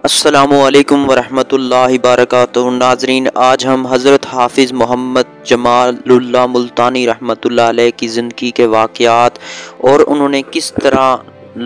السلام علیکم ورحمۃ اللہ وبرکاتہ۔ ناظرین، آج ہم حضرت حافظ محمد جمال اللہ ملتانی رحمۃ اللہ علیہ کی زندگی کے واقعات اور انہوں نے کس طرح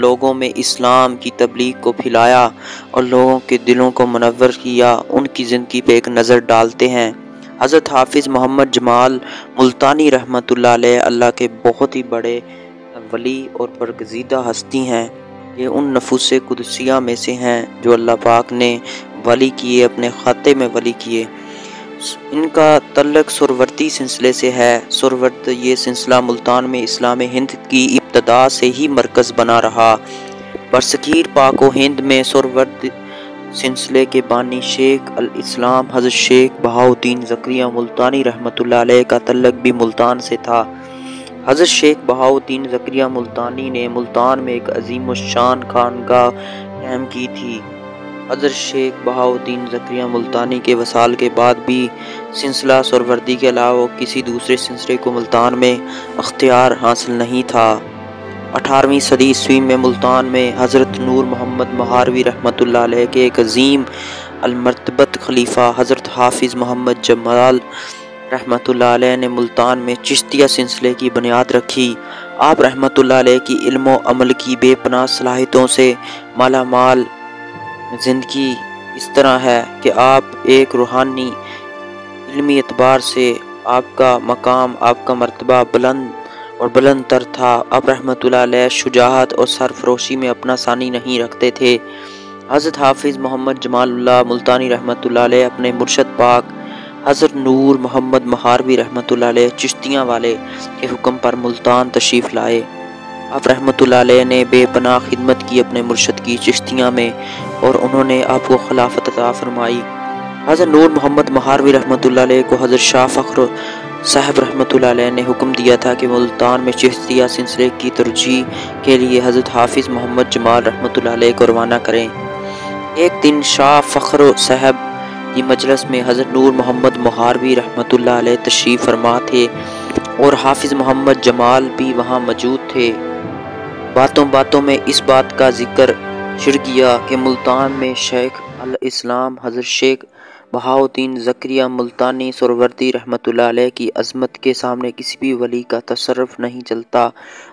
لوگوں میں اسلام کی تبلیغ کو پھیلایا اور لوگوں کے دلوں کو منور کیا، ان کی زندگی پہ ایک نظر ڈالتے ہیں۔ حضرت حافظ محمد جمال ملتانی رحمۃ اللہ علیہ اللہ کے بہت ہی بڑے ولی اور برگزیدہ ہستی ہیں۔ یہ ان نفوس قدسیہ میں سے ہیں جو اللہ پاک نے ولی کیے، اپنے خاتے میں ولی کیے۔ ان کا تعلق سہروردی سلسلے سے ہے۔ سہرورد یہ سلسلہ ملتان میں اسلام ہند کی ابتدا سے ہی مرکز بنا رہا۔ برصغیر پاک و ہند میں سہرورد سلسلے کے بانی شیخ الاسلام حضرت شیخ بہاؤالدین زکریا ملتانی رحمۃ اللہ علیہ کا تعلق بھی ملتان سے تھا۔ حضرت شیخ بہاؤالدین زکریا ملتانی نے ملتان میں ایک عظیم الشان خانقاہ قائم کی تھی۔ حضرت شیخ بہاؤالدین زکریا ملتانی کے وصال کے بعد بھی سلسلہ سہروردی کے علاوہ کسی دوسرے سلسلے کو ملتان میں اختیار حاصل نہیں تھا۔ 18ویں صدی عیسوی میں ملتان میں حضرت نور محمد مہاروی رحمۃ اللہ علیہ کے ایک عظیم المرتبت خلیفہ حضرت حافظ محمد جمال رحمۃ اللہ علیہ نے ملتان میں چشتیہ سلسلے کی بنیاد رکھی۔ آپ رحمۃ اللہ علیہ کی علم و عمل کی بے پناہ صلاحیتوں سے مالا مال زندگی اس طرح ہے کہ آپ ایک روحانی علمی اعتبار سے آپ کا مقام، آپ کا مرتبہ بلند تر تھا۔ آپ رحمۃ اللہ علیہ شجاعت اور سرفروشی میں اپنا ثانی نہیں رکھتے تھے۔ حضرت حافظ محمد جمال اللہ ملتانی رحمۃ اللہ علیہ اپنے مرشد پاک حضرت نور محمد مہاروی رحمۃ اللہ علیہ چشتیاں والے کے حکم پر ملتان تشریف لائے۔ آپ رحمۃ اللہ علیہ نے بے پناہ خدمت کی اپنے مرشد کی چشتیاں میں اور انہوں نے آپ کو خلافت عطا فرمائی۔ حضرت نور محمد مہاروی رحمۃ اللہ علیہ کو حضرت شاہ فخر صاحب رحمۃ اللہ علیہ نے حکم دیا تھا کہ ملتان میں چشتیہ سلسلے کی ترجیح کے لیے حضرت حافظ محمد جمال رحمۃ اللہ علیہ کو روانہ کریں۔ ایک دن شاہ فخر صاحب کی مجلس میں حضرت نور محمد مہاروی رحمۃ اللہ علیہ تشریف فرما تھے اور حافظ محمد جمال بھی وہاں موجود تھے۔ باتوں باتوں میں اس بات کا ذکر چھڑ گیا کہ ملتان میں شیخ الاسلام حضرت شیخ بہاؤالدین زکریا ملتانی سہروردی رحمۃ اللہ علیہ کی عظمت کے سامنے کسی بھی ولی کا تصرف نہیں چلتا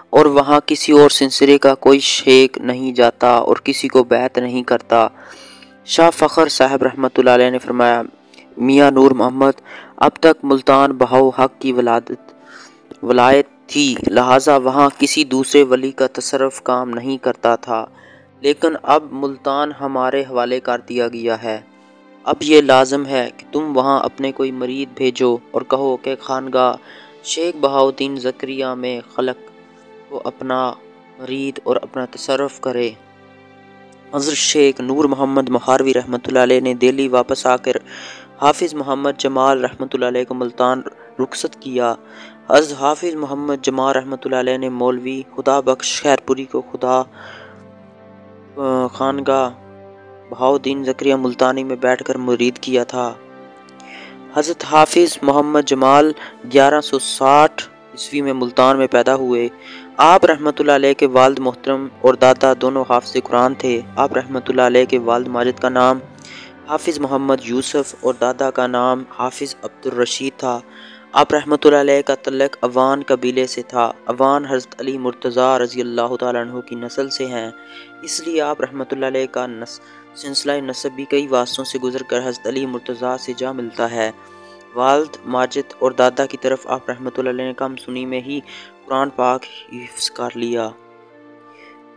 اور وہاں کسی اور سلسلے کا کوئی شیخ نہیں جاتا اور کسی کو بیعت نہیں کرتا۔ شاہ فخر صاحب رحمۃ اللہ علیہ نے فرمایا، میاں نور محمد، اب تک ملتان بہاؤ حق کی ولایت تھی، لہٰذا وہاں کسی دوسرے ولی کا تصرف کام نہیں کرتا تھا، لیکن اب ملتان ہمارے حوالے کر دیا گیا ہے۔ اب یہ لازم ہے کہ تم وہاں اپنے کوئی مرید بھیجو اور کہو کہ خانقاہ شیخ بہاؤالدین زکریا میں خلق کو اپنا مرید اور اپنا تصرف کرے۔ حضرت شیخ نور محمد مہاروی رحمۃ اللہ علیہ نے دہلی واپس آ کر حافظ محمد جمال رحمۃ اللہ علیہ کو ملتان رخصت کیا۔ حضرت حافظ محمد جمال رحمۃ اللہ علیہ نے مولوی خدا بخش خیرپوری کو خانقاہ بہاؤالدین زکریا ملتانی میں بیٹھ کر مرید کیا تھا۔ حضرت حافظ محمد جمال 1160 عیسوی میں ملتان میں پیدا ہوئے۔ آپ رحمۃ اللہ علیہ کے والد محترم اور دادا دونوں حافظ قرآن تھے۔ آپ رحمۃ اللہ علیہ کے والد ماجد کا نام حافظ محمد یوسف اور دادا کا نام حافظ عبدالرشید تھا۔ آپ رحمۃ اللہ علیہ کا تعلق عوان قبیلے سے تھا۔ عوان حضرت علی مرتضیٰ رضی اللہ تعالیٰ عنہ کی نسل سے ہیں، اس لیے آپ رحمۃ اللہ علیہ کا سلسلہ نسب بھی کئی واسطوں سے گزر کر حضرت علی مرتضیٰ سے جا ملتا ہے۔ والد ماجد اور دادا کی طرف آپ رحمۃ اللہ علیہ نے کم سنی میں ہی قرآن پاک حفظ کر لیا۔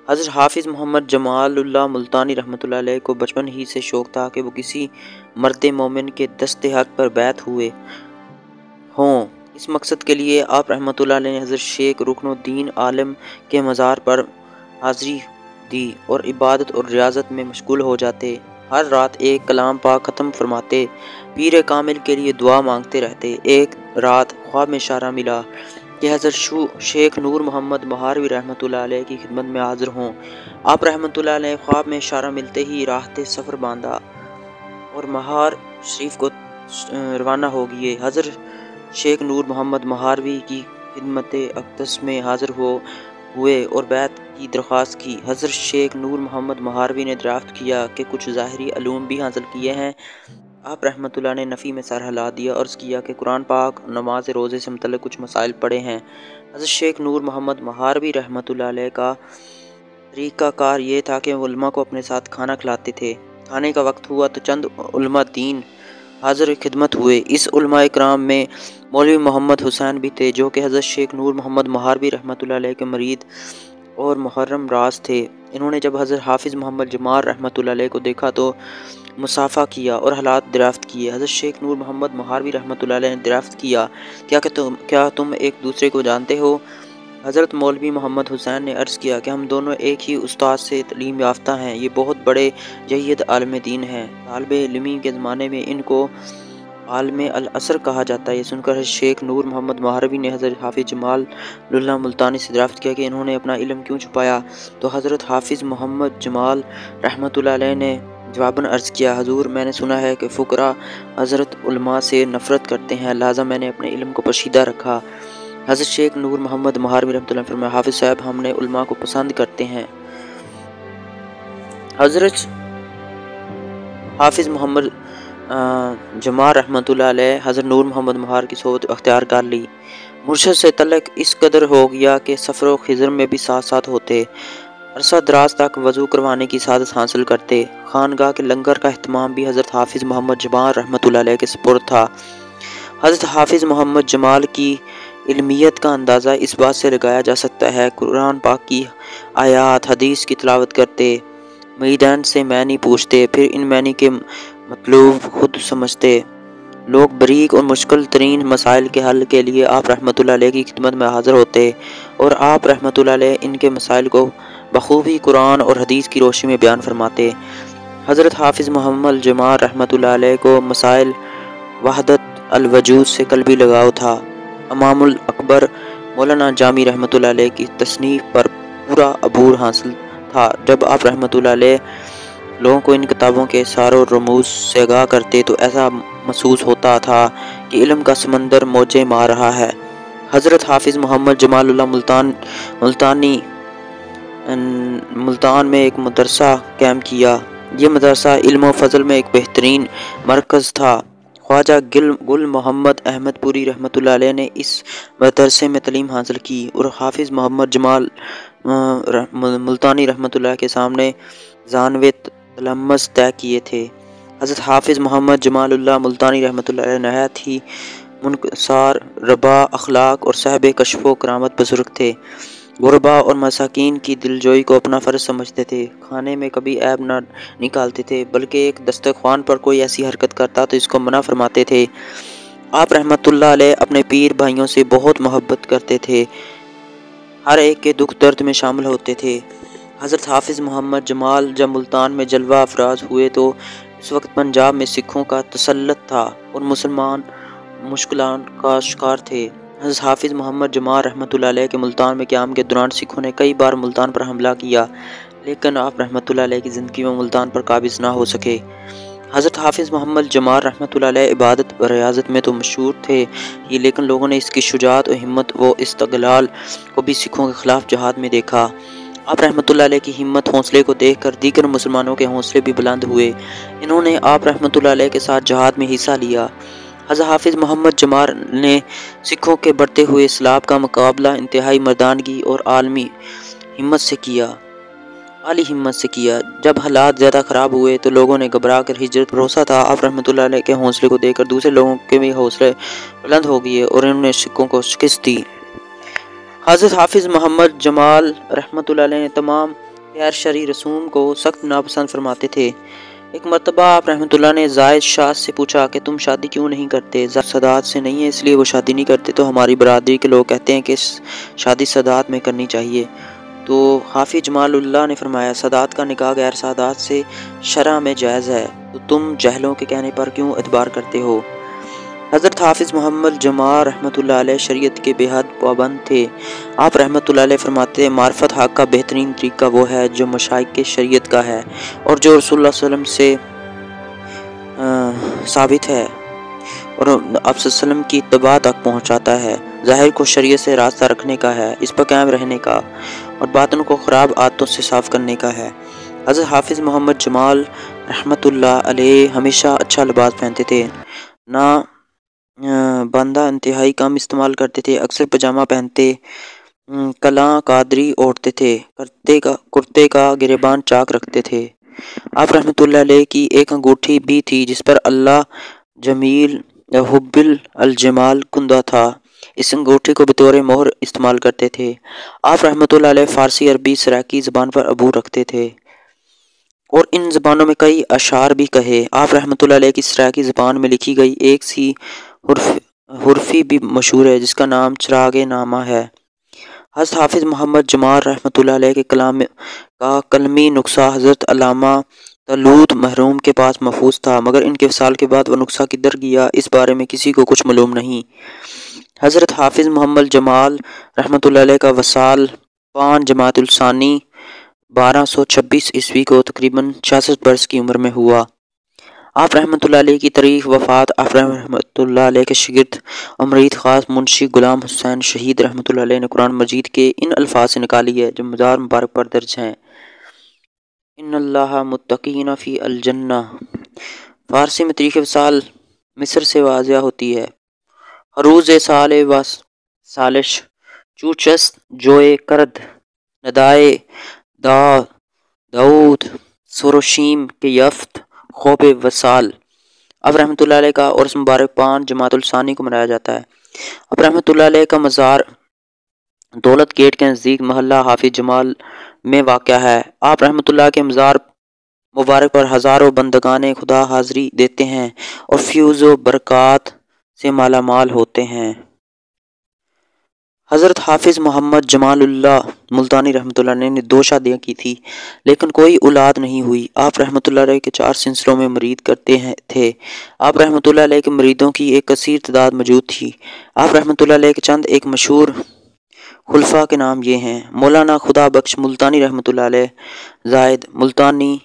حضرت حافظ محمد جمال اللہ ملتانی رحمۃ اللہ علیہ کو بچپن ہی سے شوق تھا کہ وہ کسی مرد مومن کے دست حق پر بیعت ہوئے ہوں۔ اس مقصد کے لیے آپ رحمۃ اللہ علیہ نے حضرت شیخ رکن الدین عالم کے مزار پر حاضری دی اور عبادت اور ریاضت میں مشغول ہو جاتے۔ ہر رات ایک کلام پاک ختم فرماتے، پیر کامل کے لیے دعا مانگتے رہتے۔ ایک رات خواب میں اشارہ ملا کہ حضرت شیخ نور محمد مہاروی رحمۃ اللہ علیہ کی خدمت میں حاضر ہوں۔ آپ رحمۃ اللہ علیہ خواب میں اشارہ ملتے ہی راحت سفر باندھا اور مہار شریف کو روانہ ہو گئے۔ حضرت شیخ نور محمد مہاروی کی خدمت اقدس میں حاضر ہو ہوئے اور بیعت کی درخواست کی۔ حضرت شیخ نور محمد مہاروی نے دریافت کیا کہ کچھ ظاہری علوم بھی حاصل کیے ہیں۔ آپ رحمۃ اللہ نے نفی میں سر ہلا دیا اور عرض کیا کہ قرآن پاک، نماز روزے سے متعلق کچھ مسائل پڑھے ہیں۔ حضرت شیخ نور محمد مہاروی رحمۃ اللہ علیہ کا طریقہ کار یہ تھا کہ وہ علماء کو اپنے ساتھ کھانا کھلاتے تھے۔ کھانے کا وقت ہوا تو چند علماء دین حاضر خدمت ہوئے۔ اس علماء کرام میں مولوی محمد حسین بھی تھے، جو کہ حضرت شیخ نور محمد مہاروی رحمۃ اللہ علیہ کے مرید اور محرم راز تھے۔ انہوں نے جب حضرت حافظ محمد جمال رحمۃ اللہ علیہ کو دیکھا تو مصافحہ کیا اور حالات دریافت کیے۔ حضرت شیخ نور محمد مہاروی رحمۃ اللہ علیہ نے دریافت کیا، کیا تم ایک دوسرے کو جانتے ہو؟ حضرت مولوی محمد حسین نے عرض کیا کہ ہم دونوں ایک ہی استاد سے تعلیم یافتہ ہیں، یہ بہت بڑے جید عالم دین ہیں۔ طالب علمی کے زمانے میں ان کو عالم العصر کہا جاتا ہے۔ یہ سن کر شیخ نور محمد مہاروی نے حضرت حافظ جمال اللہ ملتانی سے دریافت کیا کہ انہوں نے اپنا علم کیوں چھپایا؟ تو حضرت حافظ محمد جمال رحمۃ اللہ علیہ نے جواباً عرض کیا، حضور میں نے سنا ہے کہ فقراء حضرت علماء سے نفرت کرتے ہیں، لہٰذا میں نے اپنے علم کو پوشیدہ رکھا۔ حضرت شیخ نور محمد مہاروی رحمۃ اللہ علیہ فرمایا، حافظ صاحب ہم نے علماء کو پسند کرتے ہیں۔ حضرت حافظ محمد جمال رحمۃ اللہ علیہ حضرت نور محمد مہار کی صحبت اختیار کر لی۔ مرشد سے تعلق اس قدر ہو گیا کہ سفر و خضر میں بھی ساتھ ساتھ ہوتے، عرصہ دراز تک وضو کروانے کی سعادت حاصل کرتے۔ خانگاہ کے لنگر کا اہتمام بھی حضرت حافظ محمد جمال رحمۃ اللہ علیہ کے سپرد تھا۔ حضرت حافظ محمد جمال کی علمیت کا اندازہ اس بات سے لگایا جا سکتا ہے، قرآن پاک کی آیات حدیث کی تلاوت کرتے، مریدین سے معنی پوچھتے، پھر ان معنی کے مطلوب خود سمجھتے۔ لوگ باریک اور مشکل ترین مسائل کے حل کے لیے آپ رحمۃ اللہ علیہ کی خدمت میں حاضر ہوتے اور آپ رحمۃ اللہ علیہ ان کے مسائل کو بخوبی قرآن اور حدیث کی روشنی میں بیان فرماتے۔ حضرت حافظ محمد جمال رحمۃ اللہ علیہ کو مسائل وحدت الوجود سے قلبی لگاؤ تھا۔ امام الاکبر مولانا جامی رحمۃ اللہ علیہ کی تصنیف پر پورا عبور حاصل تھا۔ جب آپ رحمۃ اللہ علیہ لوگوں کو ان کتابوں کے اسرار و رموز سے آگاہ کرتے تو ایسا محسوس ہوتا تھا کہ علم کا سمندر موجیں مار رہا ہے۔ حضرت حافظ محمد جمال اللہ ملتان میں ایک مدرسہ قائم کیا۔ یہ مدرسہ علم و فضل میں ایک بہترین مرکز تھا۔ خواجہ گل محمد احمد پوری رحمۃ اللہ علیہ نے اس مدرسے میں تعلیم حاصل کی اور حافظ محمد جمال ملتانی رحمۃ اللہ کے سامنے ضانوِ تلمذ طے کیے تھے۔ حضرت حافظ محمد جمال اللہ ملتانی رحمۃ اللہ علیہ نہایت ہی منکسار ربا اخلاق اور صاحب کشف و کرامت بزرگ تھے۔ غربا اور مساکین کی دلجوئی کو اپنا فرض سمجھتے تھے۔ کھانے میں کبھی عیب نہ نکالتے تھے، بلکہ ایک دسترخوان پر کوئی ایسی حرکت کرتا تو اس کو منع فرماتے تھے۔ آپ رحمۃ اللہ علیہ اپنے پیر بھائیوں سے بہت محبت کرتے تھے، ہر ایک کے دکھ درد میں شامل ہوتے تھے۔ حضرت حافظ محمد جمال جب ملتان میں جلوہ افراز ہوئے تو اس وقت پنجاب میں سکھوں کا تسلط تھا اور مسلمان مشکلات کا شکار تھے۔ حضرت حافظ محمد جمال رحمۃ اللہ علیہ کے ملتان میں قیام کے دوران سکھوں نے کئی بار ملتان پر حملہ کیا، لیکن آپ رحمۃ اللہ علیہ کی زندگی میں ملتان پر قابض نہ ہو سکے۔ حضرت حافظ محمد جمال رحمۃ اللہ علیہ عبادت و ریاضت میں تو مشہور تھے ہی، لیکن لوگوں نے اس کی شجاعت و ہمت و استقلال کو بھی سکھوں کے خلاف جہاد میں دیکھا۔ آپ رحمۃ اللہ علیہ کی ہمت حوصلے کو دیکھ کر دیگر مسلمانوں کے حوصلے بھی بلند ہوئے۔ انہوں نے آپ رحمۃ اللہ علیہ کے ساتھ جہاد میں حصہ لیا۔ حضرت حافظ محمد جمال نے سکھوں کے بڑھتے ہوئے اسلام کا مقابلہ انتہائی مردانگی اور عالی ہمت سے کیا۔ جب حالات زیادہ خراب ہوئے تو لوگوں نے گھبرا کر ہجرت بھروسہ تھا۔ آپ رحمۃ اللہ علیہ کے حوصلے کو دیکھ کر دوسرے لوگوں کے بھی حوصلے بلند ہو گئے اور انہوں نے سکھوں کو شکست دی۔ حضرت حافظ محمد جمال رحمۃ اللہ علیہ نے تمام غیر شرعی رسوم کو سخت ناپسند فرماتے تھے۔ ایک مرتبہ آپ رحمۃ اللہ نے زائد شاہ سے پوچھا کہ تم شادی کیوں نہیں کرتے؟ سادات سے نہیں ہے اس لیے وہ شادی نہیں کرتے، تو ہماری برادری کے لوگ کہتے ہیں کہ شادی سادات میں کرنی چاہیے۔ تو حافظ جمال اللہ نے فرمایا، سادات کا نکاح غیر سادات سے شرع میں جائز ہے، تو تم جہلوں کے کہنے پر کیوں اعتبار کرتے ہو؟ حضرت حافظ محمد جمال رحمۃ اللہ علیہ شریعت کے بے حد پابند تھے۔ آپ رحمۃ اللہ علیہ فرماتے ہیں، معرفت حق کا بہترین طریقہ وہ ہے جو مشائخ کے شریعت کا ہے اور جو رسول اللہ صلی اللہ علیہ وسلم سے ثابت ہے اور آپ صلی اللہ علیہ وسلم کی اتباع تک پہنچاتا ہے۔ ظاہر کو شریعت سے راستہ رکھنے کا ہے، اس پر قائم رہنے کا، اور باطن کو خراب عادتوں سے صاف کرنے کا ہے۔ حضرت حافظ محمد جمال رحمۃ اللہ علیہ ہمیشہ اچھا لباس پہنتے تھے، نہ باندھا انتہائی کم استعمال کرتے تھے، اکثر پاجامہ پہنتے، کلاں قادری اوڑھتے تھے، کرتے کا گریبان چاک رکھتے تھے۔ آپ رحمۃ اللہ علیہ کی ایک انگوٹھی بھی تھی جس پر اللہ جمیل حب الجمال کندہ تھا، اس انگوٹھی کو بطور مہر استعمال کرتے تھے۔ آپ رحمۃ اللہ علیہ فارسی، عربی، سرائیکی زبان پر عبور رکھتے تھے اور ان زبانوں میں کئی اشعار بھی کہے۔ آپ رحمۃ اللہ علیہ کی سرائیکی زبان میں لکھی گئی ایک سی حرفی بھی مشہور ہے جس کا نام چراغ نامہ ہے۔ حضرت حافظ محمد جمال رحمۃ اللہ علیہ کے کلام کا قلمی نسخہ حضرت علامہ طلوت مرحوم کے پاس محفوظ تھا، مگر ان کے وصال کے بعد وہ نسخہ کدھر گیا اس بارے میں کسی کو کچھ معلوم نہیں۔ حضرت حافظ محمد جمال رحمۃ اللہ علیہ کا وصال 5 جمادی الثانی 1226 عیسوی کو تقریباً 66 برس کی عمر میں ہوا۔ آپ رحمۃ اللہ علیہ کی تاریخ وفات۔ آپ رحمۃ اللہ علیہ کے شاگرد اور مرید خاص منشی غلام حسین شہید رحمۃ اللہ علیہ نے قرآن مجید کے ان الفاظ سے نکالی ہے جو مزار مبارک پر درج ہیں: ان اللہ متقین فی الجنہ۔ فارسی میں تاریخ وصال مصر سے واضح ہوتی ہے: حروز سال و سالش چوچست جوئے کرد ندائے داؤد سروشیم کے یفت خوب وصال۔ اب رحمۃ اللہ علیہ کا عرس مبارک 5 جمادی الثانی کو منایا جاتا ہے۔ اب رحمۃ اللہ علیہ کا مزار دولت گیٹ کے نزدیک محلہ حافظ جمال میں واقع ہے۔ آپ رحمۃ اللہ کے مزار مبارک پر ہزاروں بندگان خدا حاضری دیتے ہیں اور فیوز و برکات سے مالا مال ہوتے ہیں۔ حضرت حافظ محمد جمال اللہ ملتانی رحمۃ اللہ علیہ نے 2 شادیاں کی تھی لیکن کوئی اولاد نہیں ہوئی۔ آپ رحمۃ اللہ علیہ کے 4 سلسلوں میں مرید کرتے تھے۔ آپ رحمۃ اللہ علیہ کے مریدوں کی ایک کثیر تعداد موجود تھی۔ آپ رحمۃ اللہ علیہ کے چند ایک مشہور خلفاء کے نام یہ ہیں: مولانا خدا بخش ملتانی رحمۃ اللہ علیہ، زاہد ملتانی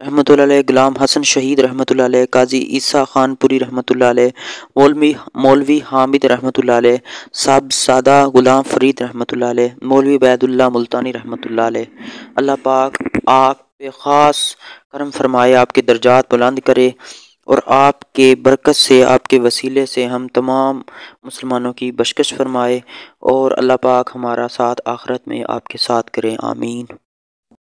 رحمۃ اللہ علیہ، غلام حسن شہید رحمۃ اللہ علیہ، قاضی عیسیٰ خان پوری رحمۃ اللہ علیہ، مولوی حامد رحمۃ اللہ علیہ، صاحبزادہ غلام فرید رحمۃ اللہ علیہ، مولوی عبید اللہ ملتانی رحمۃ اللہ علیہ۔ اللہ پاک آپ پہ خاص کرم فرمائے، آپ کے درجات بلند کرے اور آپ کے برکت سے، آپ کے وسیلے سے ہم تمام مسلمانوں کی بخشش فرمائے، اور اللہ پاک ہمارا ساتھ آخرت میں آپ کے ساتھ کرے، آمین۔